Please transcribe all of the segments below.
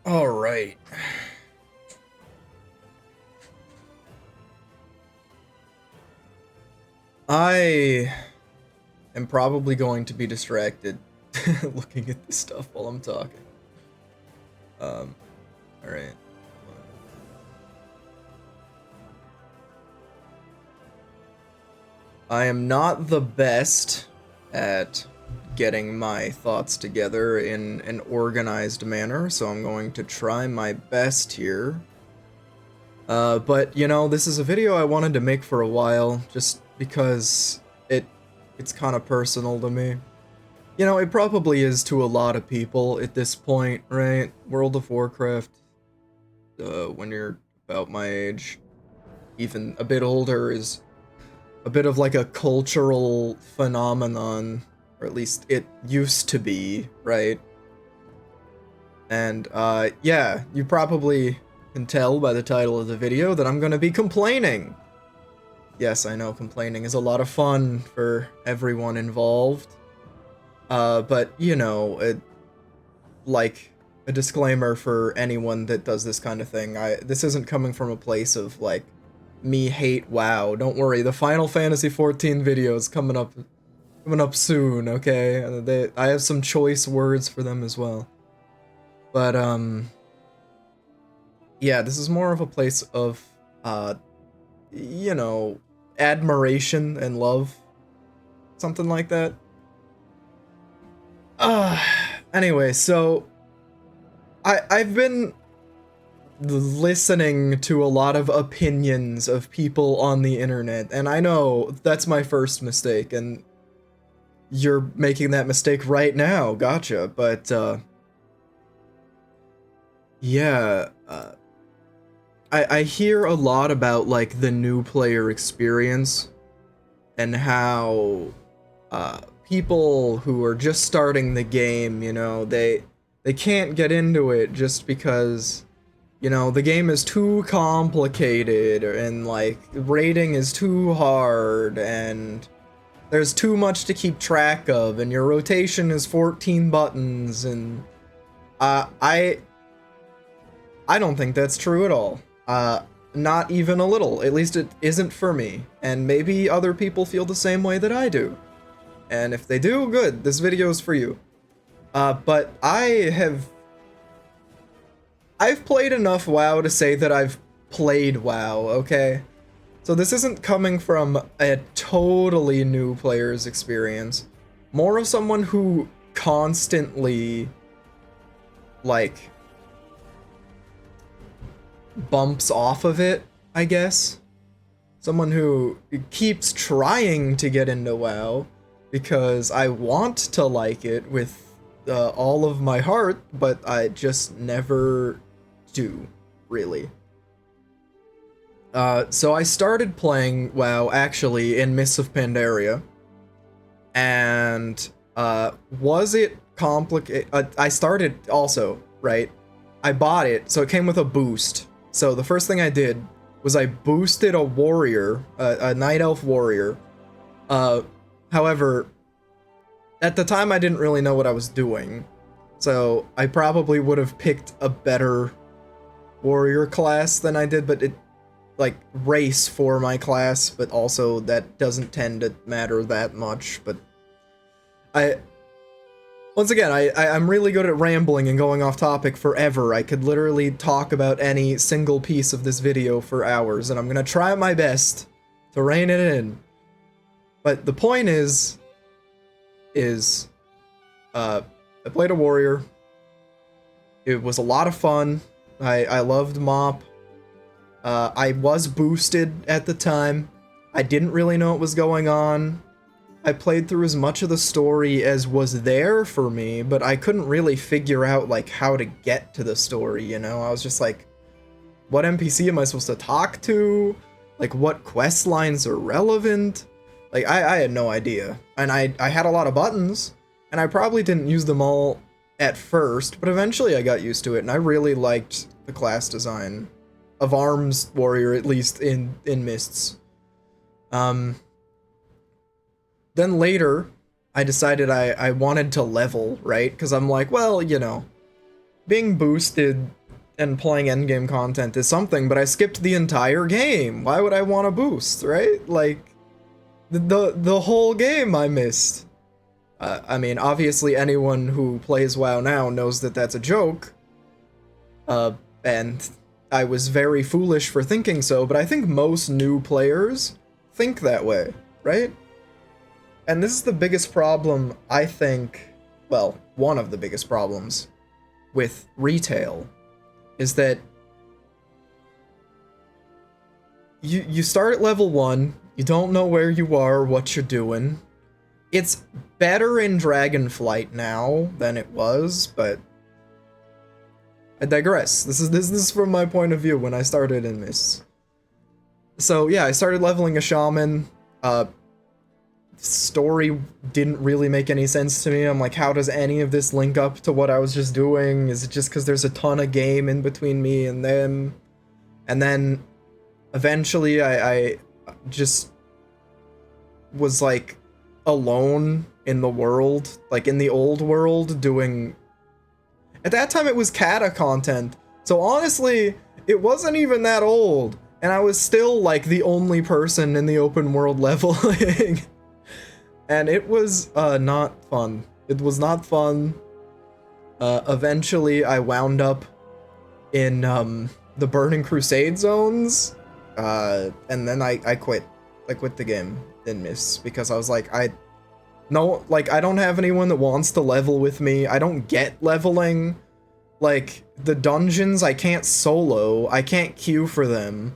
All right. I am probably going to be distracted looking at this stuff while I'm talking. All right. I am not the best at getting my thoughts together in an organized manner, so I'm going to try my best here. But you know, this is a video I wanted to make for a while, just because it's kind of personal to me. You know, it probably is to a lot of people at this point, right? World of Warcraft, when you're about my age, even a bit older, is a bit of like a cultural phenomenon, or at least it used to be, right? And, yeah, you probably can tell by the title of the video that I'm gonna be complaining. Yes, I know complaining is a lot of fun for everyone involved. But, you know, like, a disclaimer for anyone that does this kind of thing, this isn't coming from a place of, like, me hate WoW. Don't worry, the Final Fantasy XIV video is coming up soon, okay? I have some choice words for them as well. But, yeah, this is more of a place of, you know, admiration and love. Something like that. Anyway, so I've been listening to a lot of opinions of people on the internet, and I know that's my first mistake, and you're making that mistake right now, gotcha, but, yeah, I hear a lot about, like, the new player experience, and how, people who are just starting the game, you know, they can't get into it just because, you know, the game is too complicated, and, like, raiding is too hard, and there's too much to keep track of, and your rotation is 14 buttons, and, I don't think that's true at all. Not even a little. At least it isn't for me, and maybe other people feel the same way that I do. And if they do, good, this video is for you. But I've played enough WoW to say that I've played WoW, okay? So this isn't coming from a totally new player's experience. More of someone who constantly, like, bumps off of it, I guess. Someone who keeps trying to get into WoW, because I want to like it with all of my heart, but I just never do, really. So I started playing WoW, actually, in Mists of Pandaria, and, was it complicated? I started, also, right? I bought it, so it came with a boost. So the first thing I did was I boosted a warrior, a night elf warrior. However, at the time I didn't really know what I was doing, so I probably would have picked a better warrior class than I did, but like, race for my class, but also that doesn't tend to matter that much, but once again, I'm really good at rambling and going off topic forever. I could literally talk about any single piece of this video for hours, and I'm gonna try my best to rein it in. But the point is, I played a warrior. It was a lot of fun. I loved Mop. I was boosted at the time. I didn't really know what was going on. I played through as much of the story as was there for me, but I couldn't really figure out, like, how to get to the story, you know? I was just like, what NPC am I supposed to talk to? Like, what quest lines are relevant? Like, I had no idea. And I had a lot of buttons, and I probably didn't use them all at first, but eventually I got used to it, and I really liked the class design of Arms Warrior, at least in Mists. Then later, I decided I wanted to level, right? Because I'm like, well, you know, being boosted and playing endgame content is something, but I skipped the entire game. Why would I want to boost, right? Like, the whole game I missed. I mean, obviously anyone who plays WoW now knows that that's a joke. And I was very foolish for thinking so, but I think most new players think that way, right? And this is the biggest problem, I think, well, one of the biggest problems with retail, is that you start at level 1, you don't know where you are, what you're doing. It's better in Dragonflight now than it was, but I digress. This is from my point of view when I started in this. So yeah, I started leveling a shaman. Story didn't really make any sense to me. I'm like, how does any of this link up to what I was just doing? Is it just because there's a ton of game in between me and them? And then eventually I just was like alone in the world, like in the old world, doing... At that time it was Kata content, so honestly, it wasn't even that old, and I was still like the only person in the open world leveling. And it was not fun. It was not fun. Eventually I wound up in the Burning Crusade zones, and then I quit. I quit the game in Miss because I was like, I don't have anyone that wants to level with me. I don't get leveling. Like, the dungeons I can't solo. I can't queue for them.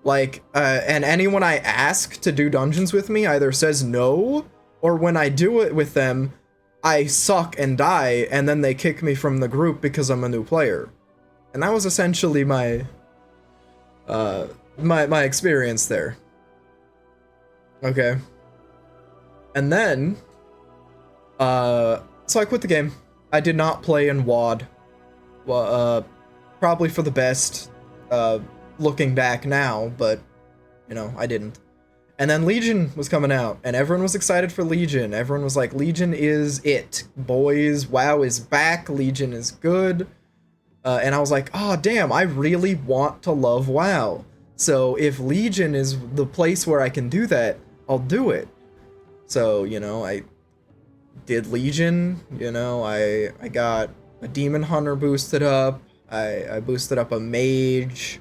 Like, and anyone I ask to do dungeons with me either says no, or when I do it with them, I suck and die, and then they kick me from the group because I'm a new player. And that was essentially my my experience there. Okay. And then, so I quit the game. I did not play in WoD. Well, probably for the best, looking back now, but, you know, I didn't. And then Legion was coming out, and everyone was excited for Legion. Everyone was like, Legion is it. Boys, WoW is back, Legion is good. And I was like, oh, damn, I really want to love WoW. So if Legion is the place where I can do that, I'll do it. So, you know, I did Legion, you know, I got a Demon Hunter boosted up, I boosted up a Mage.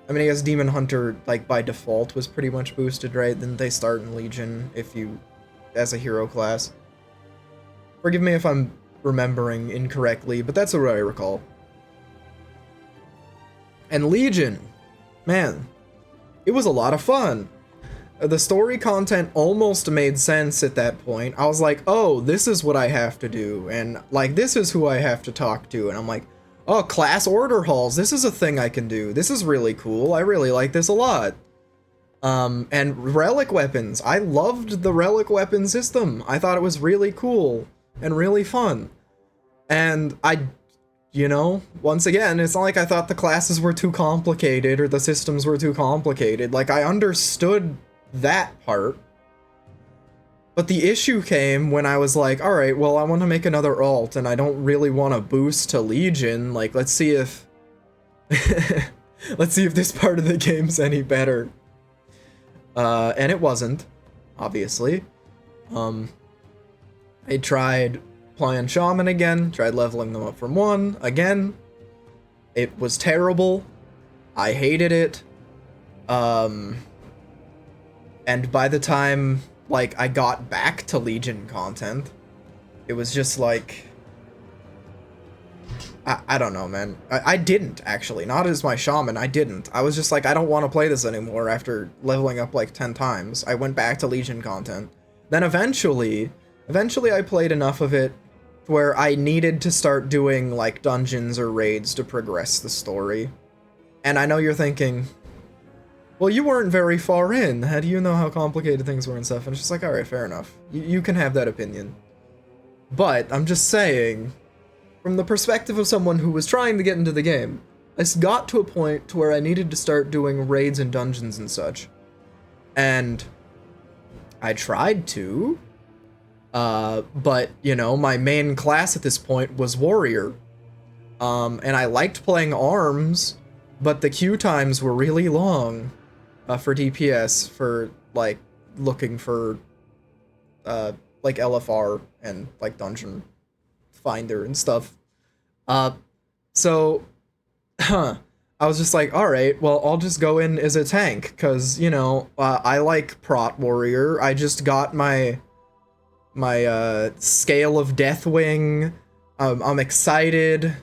I mean, I guess Demon Hunter, like, by default was pretty much boosted, right? Then they start in Legion if you, as a hero class. Forgive me if I'm remembering incorrectly, but that's what I recall. And Legion, man, it was a lot of fun. The story content almost made sense at that point. I was like, oh, this is what I have to do, and like, this is who I have to talk to, and I'm like, oh, class order halls, this is a thing I can do. This is really cool. I really like this a lot. And relic weapons. I loved the relic weapon system. I thought it was really cool and really fun. And you know, once again, it's not like I thought the classes were too complicated or the systems were too complicated. Like, I understood that part. But the issue came when I was like, alright, well, I want to make another alt, and I don't really want to boost to Legion. Like, let's see if... let's see if this part of the game's any better. And it wasn't, obviously. I tried playing Shaman again, tried leveling them up from 1, again. It was terrible. I hated it. And by the time, like, I got back to Legion content, it was just like... I don't know, man. I didn't, actually. Not as my Shaman, I didn't. I was just like, I don't want to play this anymore after leveling up like 10 times. I went back to Legion content. Then eventually I played enough of it where I needed to start doing, like, dungeons or raids to progress the story. And I know you're thinking, well, you weren't very far in. How do you know how complicated things were and stuff? And it's just like, alright, fair enough. You can have that opinion. But, I'm just saying, from the perspective of someone who was trying to get into the game, I got to a point to where I needed to start doing raids and dungeons and such. And I tried to, but, you know, my main class at this point was Warrior. And I liked playing ARMS, but the queue times were really long for DPS, for like looking for like LFR and like Dungeon Finder and stuff. So I was just like, all right, well, I'll just go in as a tank, because, you know, I like Prot Warrior. I just got my Scale of Deathwing. I'm excited.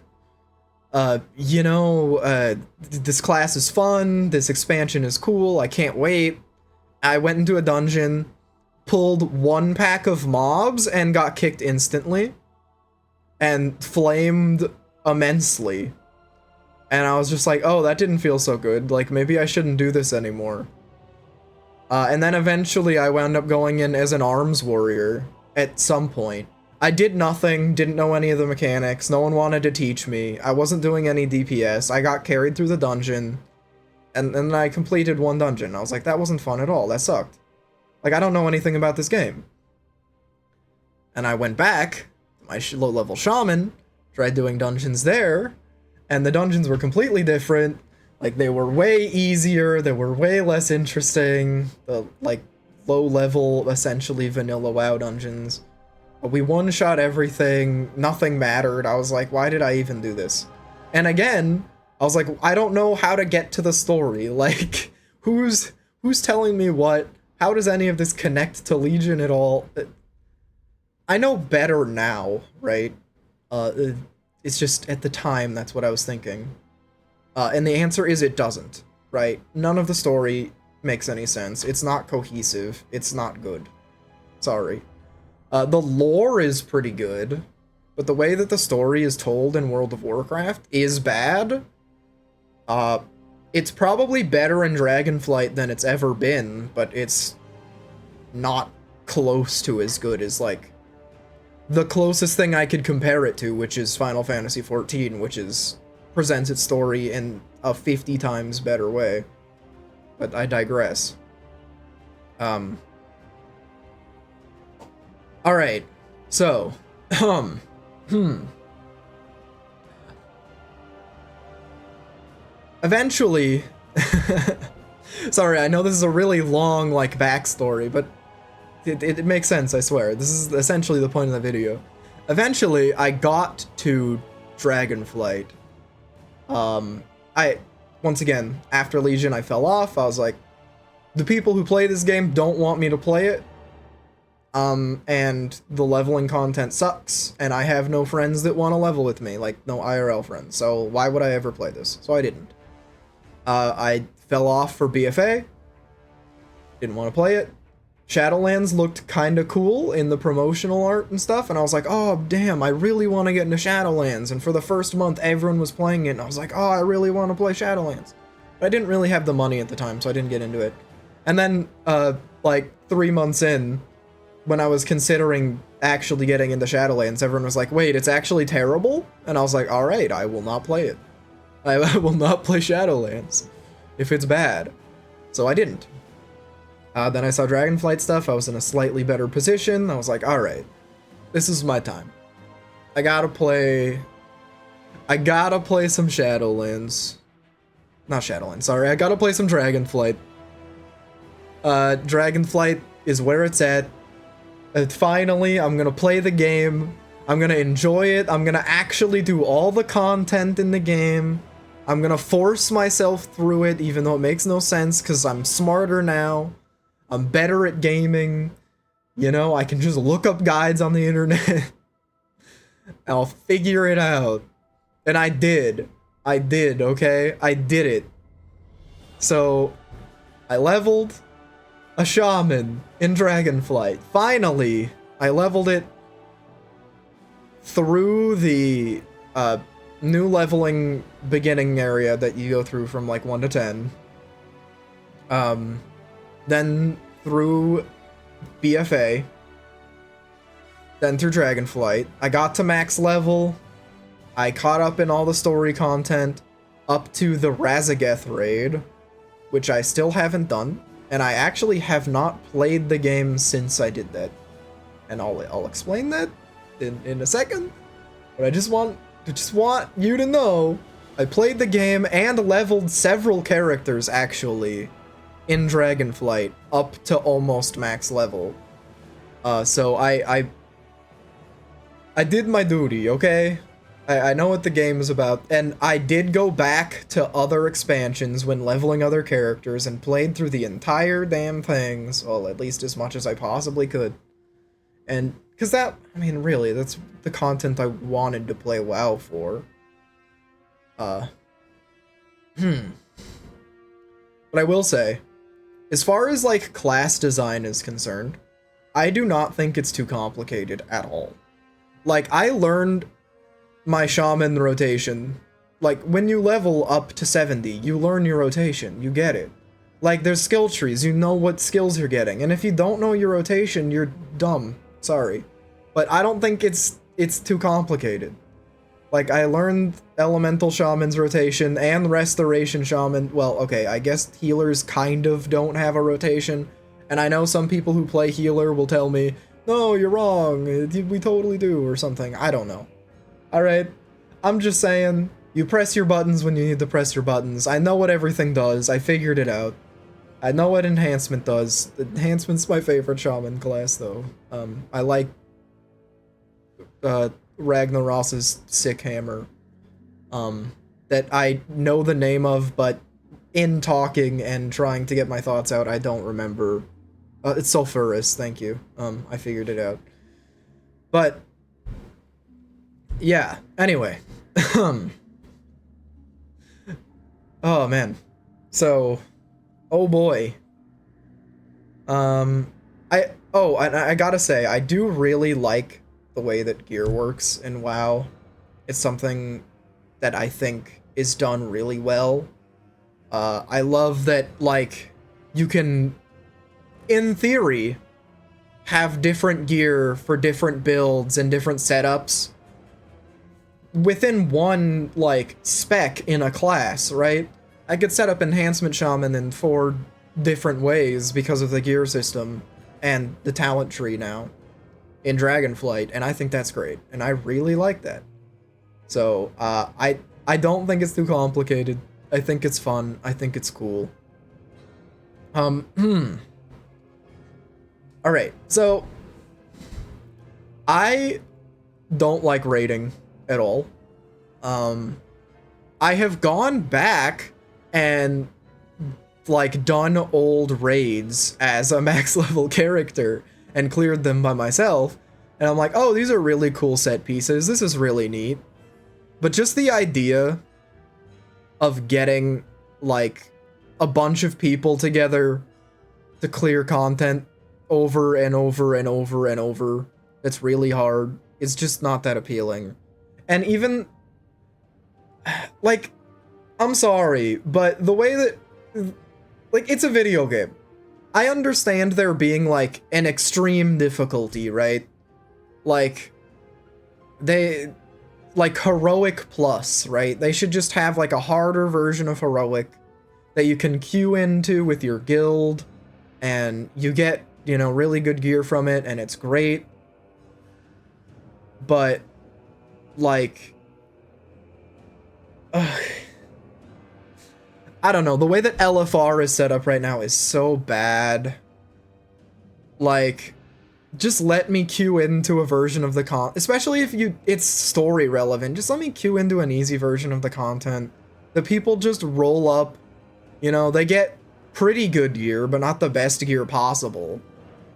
You know, this class is fun. This expansion is cool. I can't wait. I went into a dungeon, pulled 1 pack of mobs, and got kicked instantly. And flamed immensely. And I was just like, oh, that didn't feel so good. Like, maybe I shouldn't do this anymore. And then eventually I wound up going in as an ARMS warrior at some point. I did nothing, didn't know any of the mechanics, no one wanted to teach me, I wasn't doing any DPS, I got carried through the dungeon, and then I completed 1 dungeon. I was like, that wasn't fun at all, that sucked. Like, I don't know anything about this game. And I went back to my low-level shaman, tried doing dungeons there, and the dungeons were completely different. Like, they were way easier, they were way less interesting, the, like, low-level, essentially vanilla WoW dungeons. We one-shot everything, nothing mattered. I was like, why did I even do this? And again, I was like, I don't know how to get to the story. Like, who's telling me what? How does any of this connect to Legion at all? I know better now, right? It's just, at the time, that's what I was thinking. And the answer is it doesn't, right? None of the story makes any sense. It's not cohesive. It's not good. Sorry. The lore is pretty good, but the way that the story is told in World of Warcraft is bad. It's probably better in Dragonflight than it's ever been, but it's not close to as good as, like, the closest thing I could compare it to, which is Final Fantasy XIV, which presents its story in a 50 times better way. But I digress. Alright, so, eventually, sorry, I know this is a really long, like, backstory, but it makes sense, I swear. This is essentially the point of the video. Eventually, I got to Dragonflight. Once again, after Legion, I fell off. I was like, the people who play this game don't want me to play it. And the leveling content sucks, and I have no friends that want to level with me, like, no IRL friends, so why would I ever play this? So I didn't. I fell off for BFA, didn't want to play it. Shadowlands looked kinda cool in the promotional art and stuff, and I was like, oh, damn, I really want to get into Shadowlands, and for the first month, everyone was playing it, and I was like, oh, I really want to play Shadowlands. But I didn't really have the money at the time, so I didn't get into it. And then, like, 3 months in, when I was considering actually getting into Shadowlands, everyone was like, wait, it's actually terrible? And I was like, alright, I will not play it. I will not play Shadowlands if it's bad. So I didn't. Then I saw Dragonflight stuff, I was in a slightly better position, I was like, alright, this is my time. I gotta play some Shadowlands. Not Shadowlands, sorry, I gotta play some Dragonflight. Dragonflight is where it's at. Finally, I'm gonna play the game, I'm gonna enjoy it, I'm gonna actually do all the content in the game, I'm gonna force myself through it even though it makes no sense because I'm smarter now, I'm better at gaming, you know, I can just look up guides on the internet, I'll figure it out, and I did, okay, I did it. So, I leveled a shaman in Dragonflight. Finally, I leveled it through the new leveling beginning area that you go through from like 1 to 10. Then through BFA. Then through Dragonflight. I got to max level. I caught up in all the story content up to the Razageth raid, which I still haven't done. And I actually have not played the game since I did that. And I'll explain that in a second. But I just want just want you to know, I played the game and leveled several characters, actually, in Dragonflight, up to almost max level. So I did my duty, okay? I know what the game is about, and I did go back to other expansions when leveling other characters and played through the entire damn things, well, at least as much as I possibly could. And, because that, I mean, really, that's the content I wanted to play WoW for. But I will say, as far as, like, class design is concerned, I do not think it's too complicated at all. Like, I learned my shaman rotation. Like, when you level up to 70, you learn your rotation, you get it. Like, there's skill trees, you know what skills you're getting, and if you don't know your rotation, you're dumb. Sorry. But I don't think it's too complicated. Like, I learned Elemental Shaman's rotation and Restoration Shaman. Well, okay, I guess healers kind of don't have a rotation. And I know some people who play healer will tell me, no, you're wrong, we totally do, or something. I don't know. Alright? I'm just saying, you press your buttons when you need to press your buttons. I know what everything does, I figured it out. I know what enhancement does. Enhancement's my favorite shaman class, though. I like Ragnaros's sick hammer. That I know the name of, but in talking and trying to get my thoughts out, I don't remember. It's sulfurous, thank you. I figured it out. But, yeah, anyway. Oh, man. So, oh boy. I gotta say, I do really like the way that gear works in WoW. It's something that I think is done really well. I love that, like, you can, in theory, have different gear for different builds and different setups within one, like, spec in a class, right? I could set up Enhancement Shaman in 4 different ways because of the gear system and the talent tree now in Dragonflight, and I think that's great, and I really like that. So, I don't think it's too complicated. I think it's fun. I think it's cool. Alright, so I don't like raiding at all. I have gone back and, like, done old raids as a max level character and cleared them by myself, and I'm like, oh, these are really cool set pieces, this is really neat. But just the idea of getting, like, a bunch of people together to clear content over and over and over and over, that's really hard, it's just not that appealing. And even, like, I'm sorry, but the way that, like, it's a video game. I understand there being, like, an extreme difficulty, right? Like, like, Heroic Plus, right? They should just have, like, a harder version of Heroic that you can queue into with your guild, and you get, you know, really good gear from it, and it's great. But, like, I don't know, the way that LFR is set up right now is so bad. Like, just let me queue into a version of the especially if it's story relevant, just let me queue into an easy version of the content. The people just roll up, you know, they get pretty good gear, but not the best gear possible.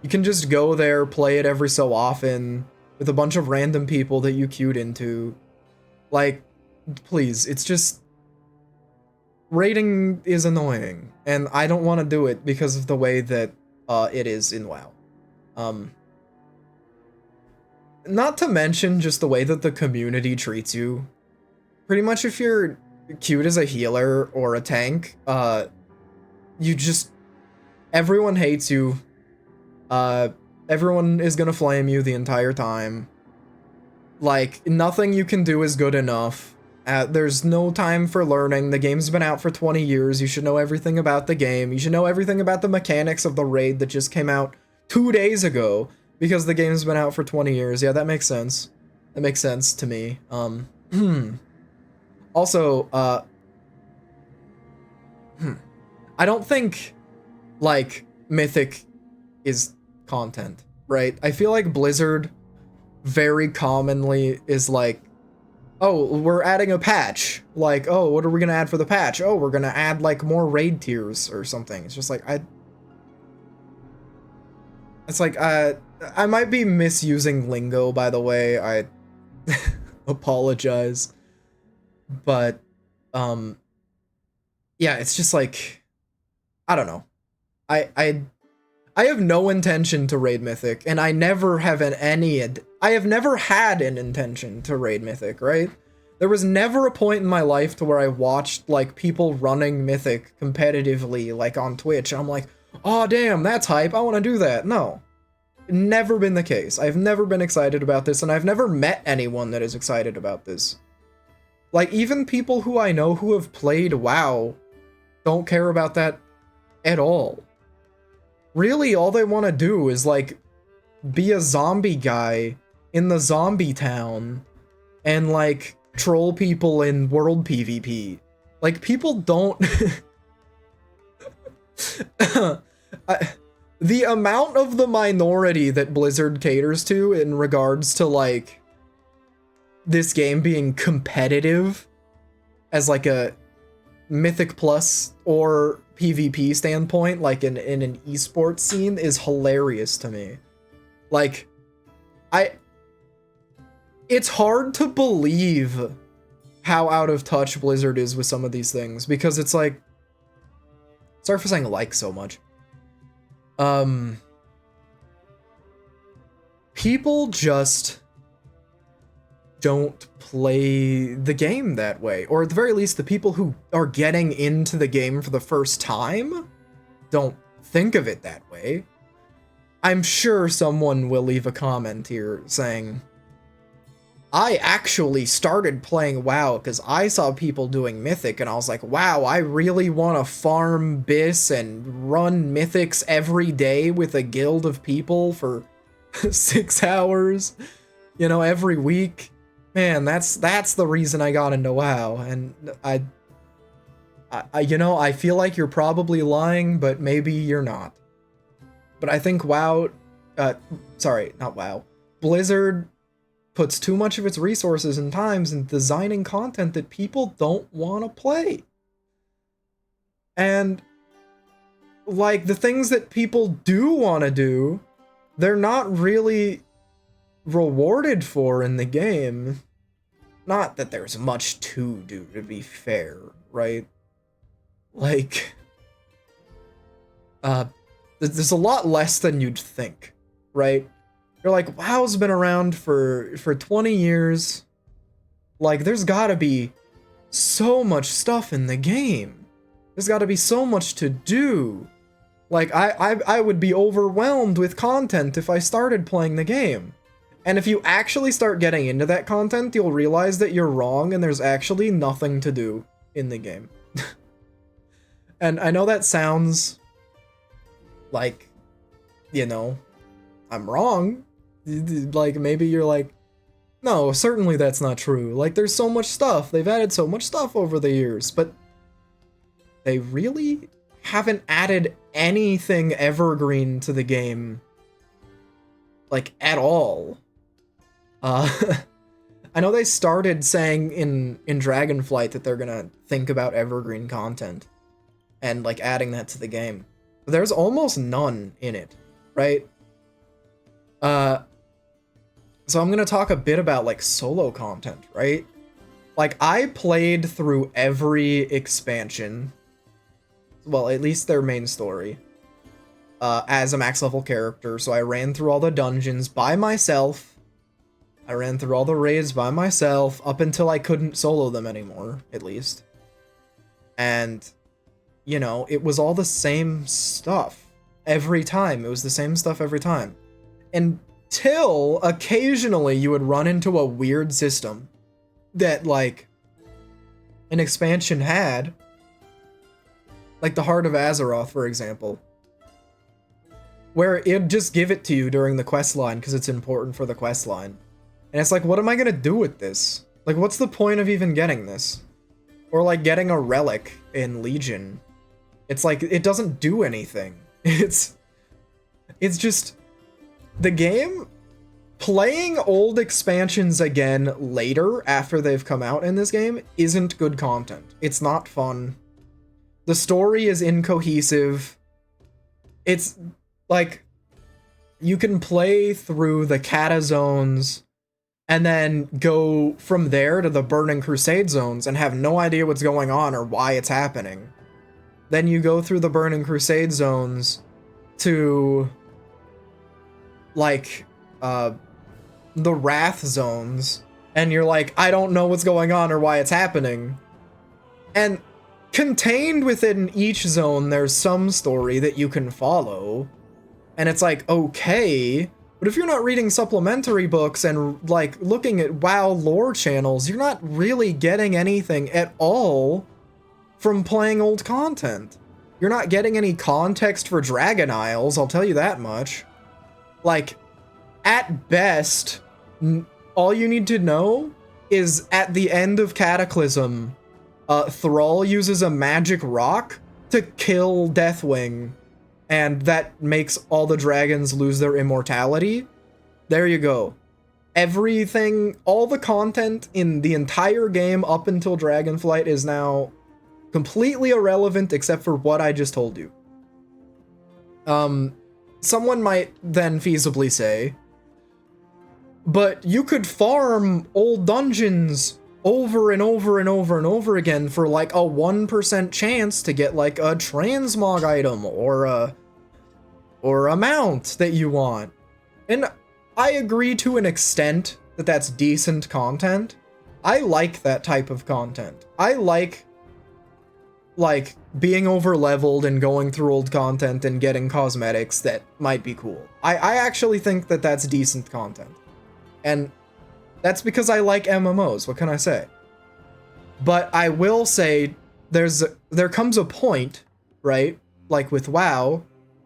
You can just go there, play it every so often, with a bunch of random people that you queued into. Like, please, it's just, raiding is annoying, and I don't want to do it because of the way that it is in WoW. Not to mention just the way that the community treats you. Pretty much if you're queued as a healer or a tank, you just, everyone hates you. Everyone is gonna flame you the entire time. Like, nothing you can do is good enough. There's no time for learning. The game's been out for 20 years. You should know everything about the game. You should know everything about the mechanics of the raid that just came out 2 days ago, because the game's been out for 20 years. Yeah, that makes sense. That makes sense to me. Also, I don't think, like, Mythic is content, right? I feel like Blizzard very commonly is like, oh, we're adding a patch. Like, oh, what are we gonna add for the patch? Oh, we're gonna add, like, more raid tiers or something. It's just like, It's like, I might be misusing lingo, by the way. I apologize. But, yeah, it's just like, I don't know. I have no intention to raid Mythic, and I never have I have never had an intention to raid Mythic, right? There was never a point in my life to where I watched, like, people running Mythic competitively, like, on Twitch, and I'm like, oh, damn, that's hype, I want to do that. No. Never been the case. I've never been excited about this, and I've never met anyone that is excited about this. Like, even people who I know who have played WoW don't care about that at all. Really, all they want to do is, like, be a zombie guy in the zombie town and, like, troll people in world PvP. Like, people don't... The amount of the minority that Blizzard caters to in regards to, like, this game being competitive as, like, a Mythic Plus or PvP standpoint, like in an esports scene, is hilarious to me. Like, it's hard to believe how out of touch Blizzard is with some of these things, because it's like, sorry for saying like so much. People just don't play the game that way, or at the very least, the people who are getting into the game for the first time don't think of it that way. I'm sure someone will leave a comment here saying, I actually started playing WoW because I saw people doing Mythic and I was like, wow, I really want to farm Bis and run Mythics every day with a guild of people for 6 hours, you know, every week. Man, that's the reason I got into WoW, and I you know, I feel like you're probably lying, but maybe you're not. But I think WoW, sorry, not WoW, Blizzard puts too much of its resources and times in designing content that people don't want to play. And, like, the things that people do want to do, they're not really rewarded for in the game. Not that there's much to do, to be fair, right? Like, there's a lot less than you'd think, right? You're like, WoW's been around for 20 years. Like, there's gotta be so much stuff in the game. There's gotta be so much to do. Like, I would be overwhelmed with content if I started playing the game. And if you actually start getting into that content, you'll realize that you're wrong and there's actually nothing to do in the game. And I know that sounds like, you know, I'm wrong. Like, maybe you're like, no, certainly that's not true. Like, there's so much stuff. They've added so much stuff over the years, but they really haven't added anything evergreen to the game, like, at all. I know they started saying in Dragonflight that they're gonna think about evergreen content and, like, adding that to the game. But there's almost none in it, right? So I'm gonna talk a bit about, like, solo content, right? Like, I played through every expansion, well, at least their main story, as a max level character, so I ran through all the dungeons by myself. I ran through all the raids by myself, up until I couldn't solo them anymore, at least. And, you know, it was all the same stuff every time. It was the same stuff every time. Until occasionally you would run into a weird system that, like, an expansion had. Like the Heart of Azeroth, for example. Where it'd just give it to you during the quest line because it's important for the quest line. And it's like, what am I gonna do with this? Like, what's the point of even getting this? Or, like, getting a relic in Legion. It's like, it doesn't do anything. It's just... The game... Playing old expansions again later, after they've come out in this game, isn't good content. It's not fun. The story is incohesive. It's, like... You can play through the Kata zones and then go from there to the Burning Crusade zones and have no idea what's going on or why it's happening. Then you go through the Burning Crusade zones to, like, the Wrath zones, and you're like, I don't know what's going on or why it's happening. And contained within each zone, there's some story that you can follow. And it's like, okay, but if you're not reading supplementary books and, like, looking at WoW lore channels, you're not really getting anything at all from playing old content. You're not getting any context for Dragon Isles, I'll tell you that much. Like, at best, all you need to know is at the end of Cataclysm, Thrall uses a magic rock to kill Deathwing, and that makes all the dragons lose their immortality. There you go. Everything, all the content in the entire game up until Dragonflight is now completely irrelevant except for what I just told you. Someone might then feasibly say, but you could farm old dungeons over and over and over and over again for like a 1% chance to get like a transmog item or a mount that you want. And I agree to an extent that that's decent content. I like that type of content. I like being over leveled and going through old content and getting cosmetics that might be cool. I actually think that that's decent content. And that's because I like MMOs, what can I say? But I will say there comes a point, right? Like with WoW,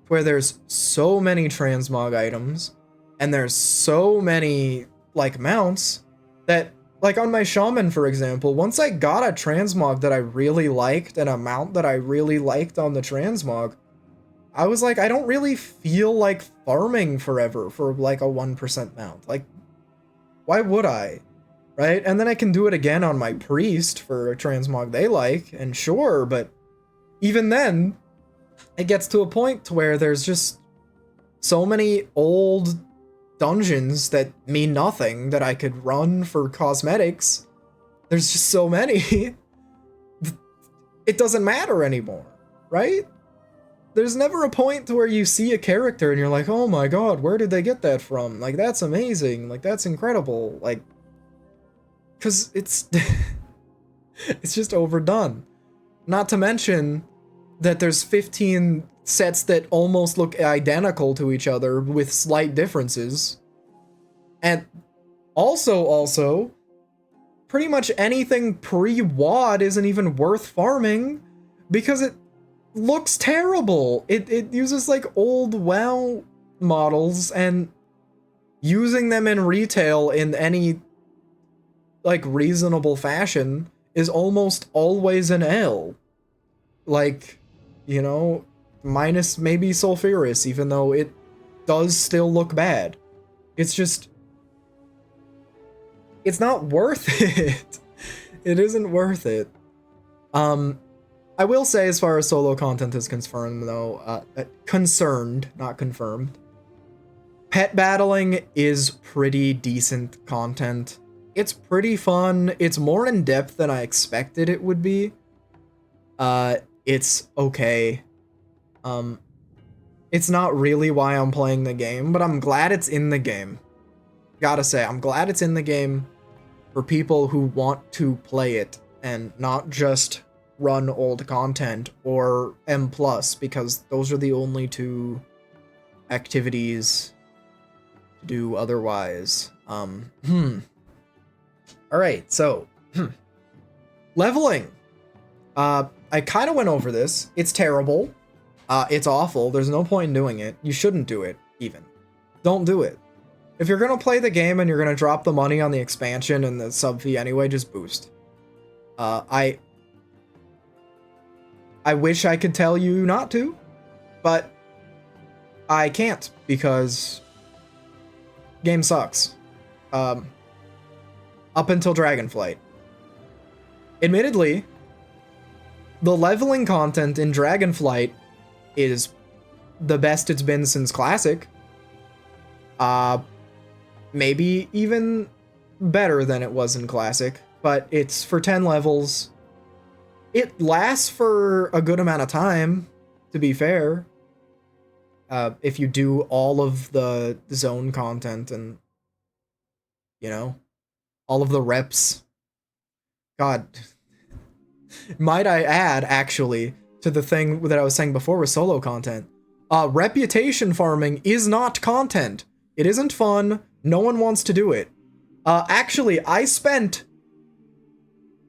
where there's so many transmog items and there's so many like mounts that, like on my shaman, for example, once I got a transmog that I really liked and a mount that I really liked on the transmog, I was like, I don't really feel like farming forever for like a 1% mount. Like, why would I? Right? And then I can do it again on my priest for a transmog they like, and sure, but even then, it gets to a point to where there's just so many old dungeons that mean nothing that I could run for cosmetics. There's just so many. It doesn't matter anymore, right? There's never a point to where you see a character and you're like, oh my god, where did they get that from? Like, that's amazing. Like, that's incredible. Like, because it's it's just overdone. Not to mention that there's 15 sets that almost look identical to each other with slight differences. And also, pretty much anything pre-WoD isn't even worth farming because it looks terrible. It uses like old WoW models, and using them in retail in any like reasonable fashion is almost always an L. Like, you know, minus maybe Sulfuris, even though it does still look bad. It's just, it's not worth it. It isn't worth it. I will say, as far as solo content is concerned, though, concerned, not confirmed, pet battling is pretty decent content. It's pretty fun. It's more in depth than I expected it would be. It's okay. It's not really why I'm playing the game, but I'm glad it's in the game. Gotta say, I'm glad it's in the game for people who want to play it and not just run old content or M+, because those are the only two activities to do otherwise. Alright, so, leveling. I kind of went over this. It's terrible. It's awful. There's no point in doing it. You shouldn't do it, even. Don't do it. If you're gonna play the game and you're gonna drop the money on the expansion and the sub fee anyway, just boost. I wish I could tell you not to, but I can't because game sucks. Up until Dragonflight. Admittedly, the leveling content in Dragonflight is the best it's been since Classic. Maybe even better than it was in Classic, but it's for 10 levels. It lasts for a good amount of time, to be fair. If you do all of the zone content and, you know, all of the reps. God. Might I add, actually, to the thing that I was saying before with solo content. Reputation farming is not content. It isn't fun. No one wants to do it. Actually, I spent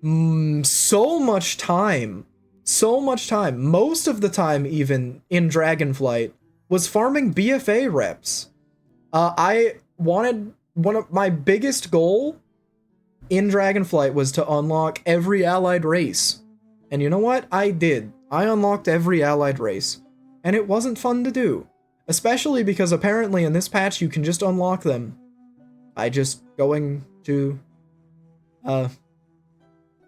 so much time, most of the time even in Dragonflight, was farming BFA reps. I wanted, one of my biggest goal in Dragonflight was to unlock every allied race. And you know what? I did. I unlocked every allied race. And it wasn't fun to do. Especially because apparently in this patch you can just unlock them by just going to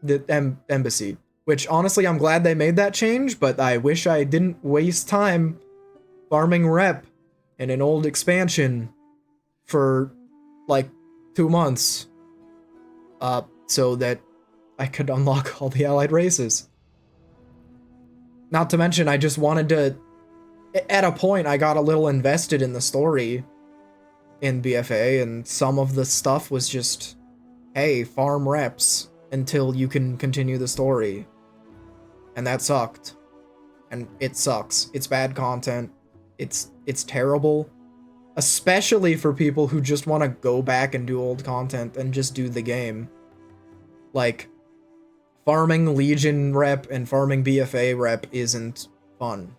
the embassy. Which honestly I'm glad they made that change, but I wish I didn't waste time farming rep in an old expansion for like 2 months. So that I could unlock all the allied races. Not to mention I just wanted to, at a point I got a little invested in the story in BFA, and some of the stuff was just, hey, farm reps until you can continue the story. And that sucked. And it sucks. It's bad content. It's terrible. Especially for people who just want to go back and do old content and just do the game. Like, farming Legion rep and farming BFA rep isn't fun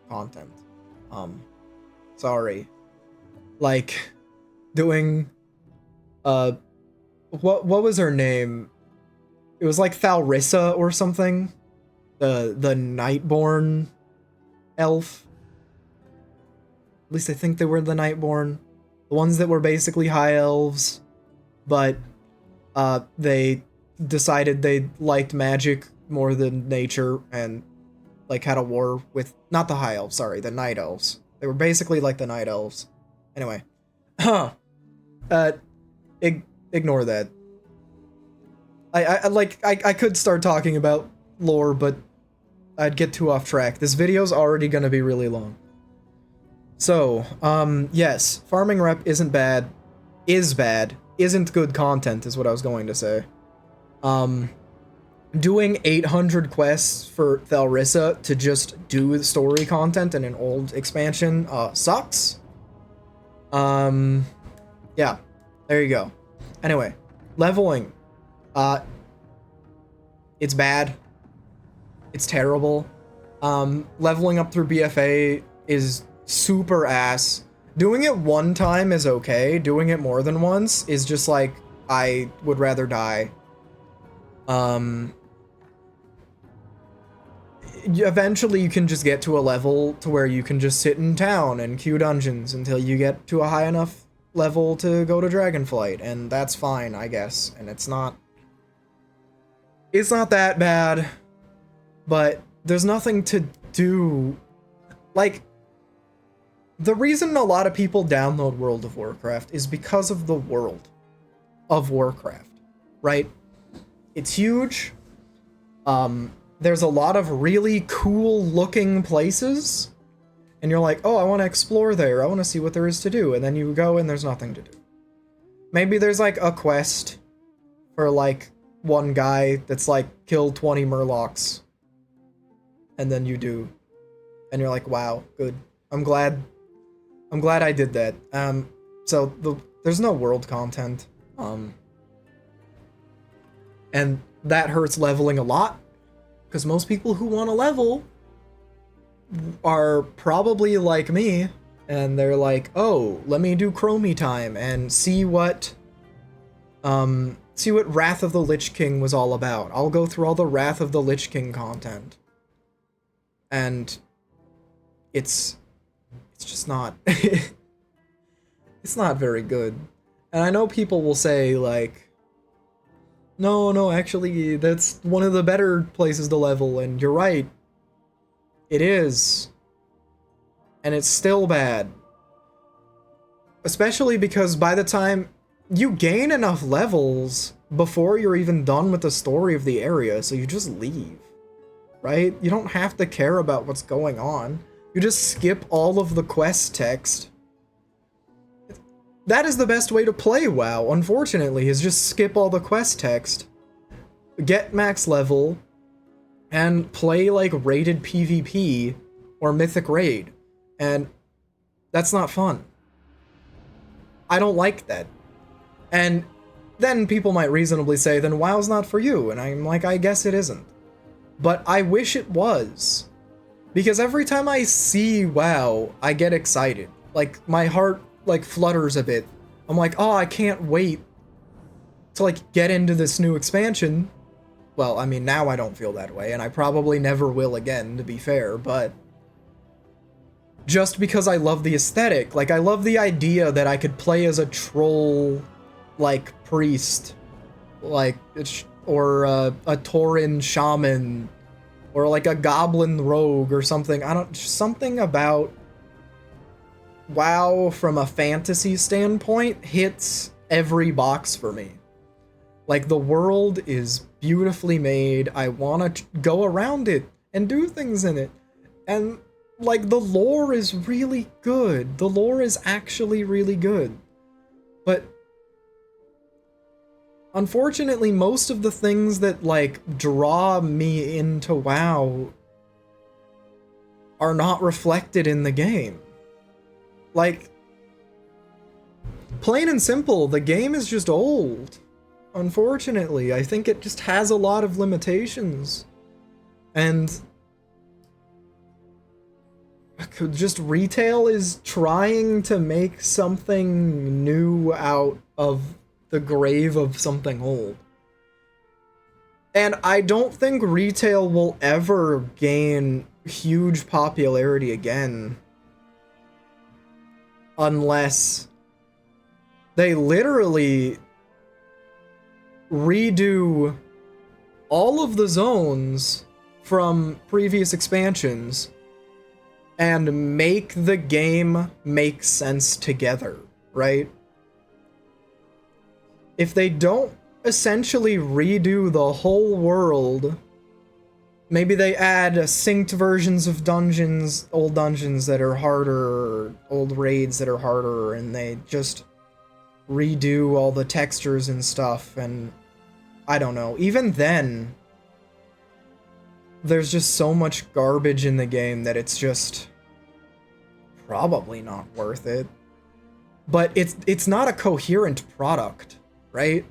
content. Sorry. Like, doing, what was her name? It was like Thalrissa or something. The Nightborn elf. At least I think they were the Nightborn. The ones that were basically high elves. But, they decided they liked magic more than nature and, like, had a war with, not the high elves, sorry, the night elves. They were basically like the night elves. Anyway. Ignore that. I could start talking about lore, but I'd get too off track. This video's already gonna be really long. So, yes, farming rep isn't bad. Is bad. Isn't good content, is what I was going to say. Doing 800 quests for Thalrissa to just do the story content in an old expansion, sucks. Yeah, there you go. Anyway, leveling. It's bad. It's terrible. Leveling up through BFA is super ass. Doing it one time is okay. Doing it more than once is just like, I would rather die. Eventually you can just get to a level to where you can just sit in town and queue dungeons until you get to a high enough level to go to Dragonflight, and that's fine, I guess. And it's not that bad, but there's nothing to do. Like, the reason a lot of people download World of Warcraft is because of the world of Warcraft, right? It's huge. There's a lot of really cool looking places, and you're like, oh, I want to explore there. I want to see what there is to do. And then you go and there's nothing to do. Maybe there's like a quest for like one guy that's like kill 20 murlocs. And then you do. And you're like, wow, good. I'm glad I did that. So there's no world content. And that hurts leveling a lot, because most people who want to level are probably like me, and they're like, oh, let me do Chromie time and see what Wrath of the Lich King was all about. I'll go through all the Wrath of the Lich King content. And it's just not it's not very good. And I know people will say like, no, actually that's one of the better places to level, and you're right. It is. And it's still bad. Especially because by the time you gain enough levels before you're even done with the story of the area, so you just leave. Right? You don't have to care about what's going on. You just skip all of the quest text. That is the best way to play WoW, unfortunately, is just skip all the quest text, get max level, and play like rated PvP or Mythic Raid. And that's not fun. I don't like that. And then people might reasonably say, then WoW's not for you. And I'm like, I guess it isn't. But I wish it was. Because every time I see WoW, I get excited. Like, my heart, like, flutters a bit. I'm like, oh, I can't wait to, like, get into this new expansion. Well, I mean, now I don't feel that way, and I probably never will again, to be fair, but just because I love the aesthetic. Like, I love the idea that I could play as a troll, like, priest. Like, or a Tauren shaman, or like a goblin rogue or something. Something about WoW from a fantasy standpoint hits every box for me. Like, the world is beautifully made. I want to go around it and do things in it. And, like, the lore is really good. The lore is actually really good. But unfortunately, most of the things that, like, draw me into WoW are not reflected in the game. Like, plain and simple, the game is just old. Unfortunately, I think it just has a lot of limitations. And just retail is trying to make something new out of the grave of something old. And I don't think retail will ever gain huge popularity again unless they literally redo all of the zones from previous expansions and make the game make sense together, right? If they don't essentially redo the whole world, maybe they add synced versions of dungeons, old dungeons that are harder, or old raids that are harder, and they just redo all the textures and stuff, and I don't know. Even then, there's just so much garbage in the game that it's just probably not worth it. But it's not a coherent product, right?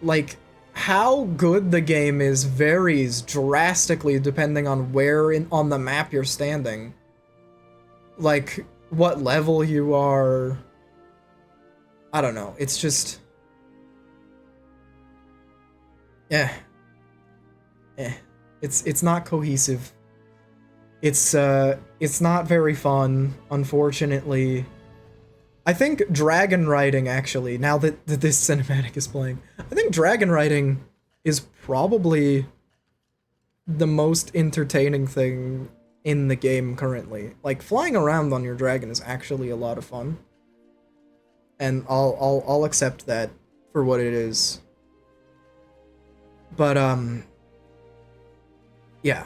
Like, how good the game is varies drastically depending on where on the map you're standing. Like, what level you are. I don't know. It's just... It's not cohesive. It's not very fun, unfortunately. I think dragon riding, actually, now that this cinematic is playing, I think dragon riding is probably the most entertaining thing in the game currently. Like, flying around on your dragon is actually a lot of fun. And I'll accept that for what it is. But, yeah.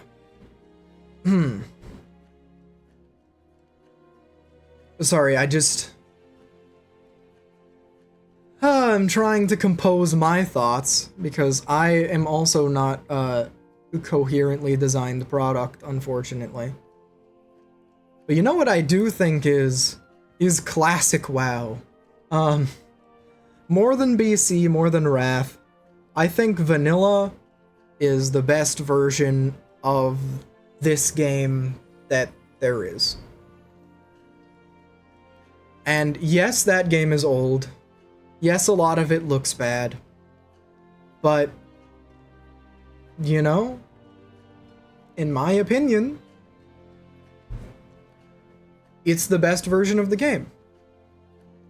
Sorry, I'm trying to compose my thoughts, because I am also not a coherently designed product, unfortunately. But you know what I do think is classic WoW. More than BC, more than Wrath, I think vanilla is the best version of this game that there is. And yes, that game is old. Yes, a lot of it looks bad. But, you know, in my opinion, it's the best version of the game.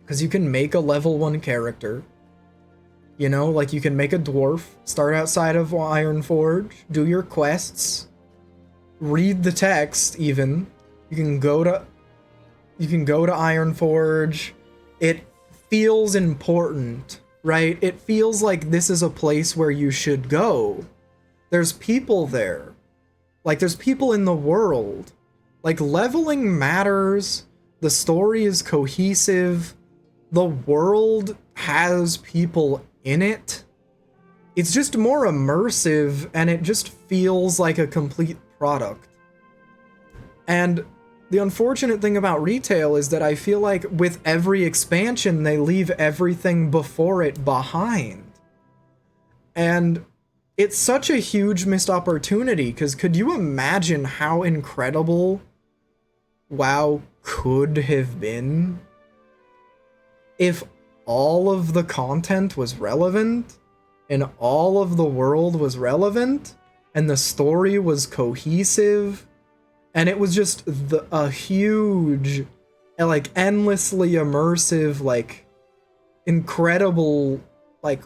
Because you can make a level 1 character. You know, like you can make a dwarf, start outside of Ironforge, do your quests, read the text even. You can go to Ironforge. It feels important, right? It feels like this is a place where you should go. There's people there. Like, there's people in the world. Like, leveling matters. The story is cohesive. The world has people in it. It's just more immersive, and it just feels like a complete product. And the unfortunate thing about retail is that I feel like with every expansion, they leave everything before it behind. And it's such a huge missed opportunity, because could you imagine how incredible WoW could have been if all of the content was relevant, and all of the world was relevant, and the story was cohesive, and it was just a huge, like, endlessly immersive, like, incredible, like,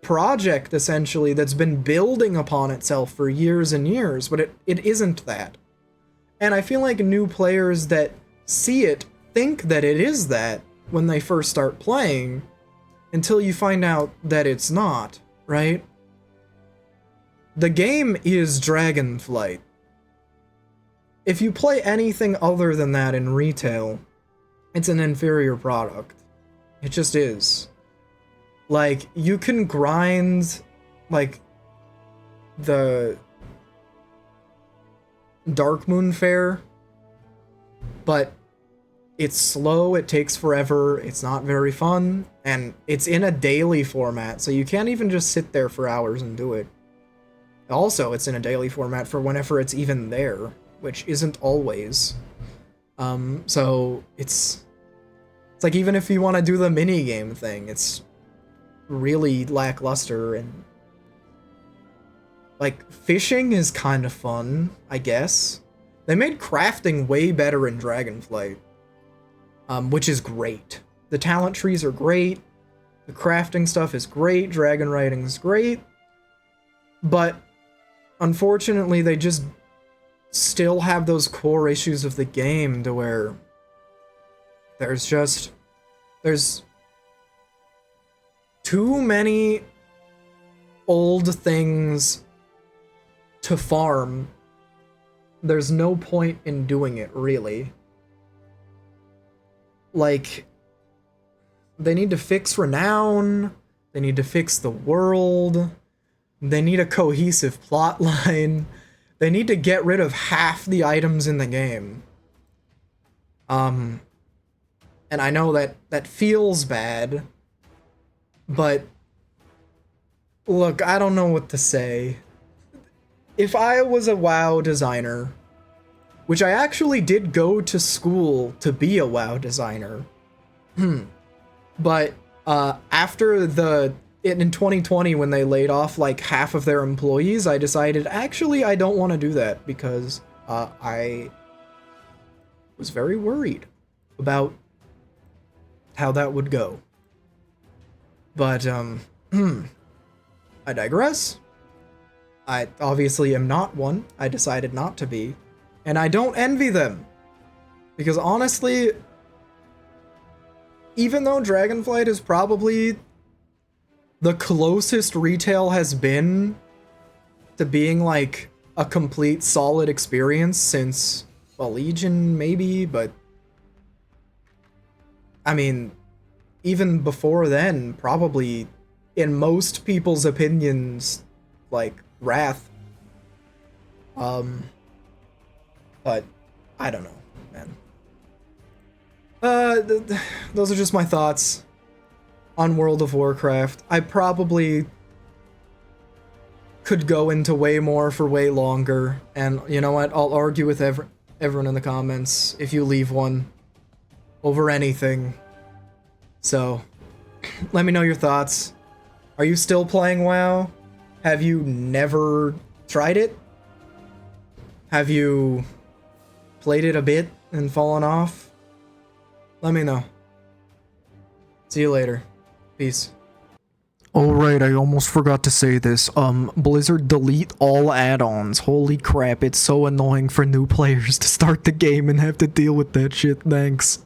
project, essentially, that's been building upon itself for years and years, but it isn't that. And I feel like new players that see it think that it is that when they first start playing, until you find out that it's not, right? The game is Dragonflight. If you play anything other than that in retail, it's an inferior product. It just is. Like, you can grind, like, the Darkmoon Fair, but it's slow, it takes forever, it's not very fun, and it's in a daily format, so you can't even just sit there for hours and do it. Also, it's in a daily format for whenever it's even there, which isn't always. So it's like, even if you want to do the minigame thing, it's really lackluster. And like, fishing is kind of fun, I guess. They made crafting way better in Dragonflight, which is great. The talent trees are great, the crafting stuff is great, dragon riding is great, but unfortunately they just still have those core issues of the game to where there's too many old things to farm. There's no point in doing it, really. Like, they need to fix Renown, they need to fix the world, they need a cohesive plot line, they need to get rid of half the items in the game. And I know that feels bad, but look, I don't know what to say. If I was a WoW designer, which I actually did go to school to be a WoW designer, but after in 2020, when they laid off like half of their employees, I decided, actually, I don't want to do that, because I was very worried about how that would go. But I digress. I obviously am not one. I decided not to be. And I don't envy them. Because honestly, even though Dragonflight is probably the closest retail has been to being like a complete solid experience since, well, Legion maybe, but I mean, even before then, probably in most people's opinions, like Wrath. But I don't know, man. Those are just my thoughts on World of Warcraft. I probably could go into way more for way longer, and you know what? I'll argue with everyone in the comments if you leave one. over anything. So, let me know your thoughts. Are you still playing WoW? Have you never tried it? Have you played it a bit and fallen off? Let me know. See you later. Peace. Alright, I almost forgot to say this. Blizzard delete all add-ons. Holy crap, it's so annoying for new players to start the game and have to deal with that shit. Thanks.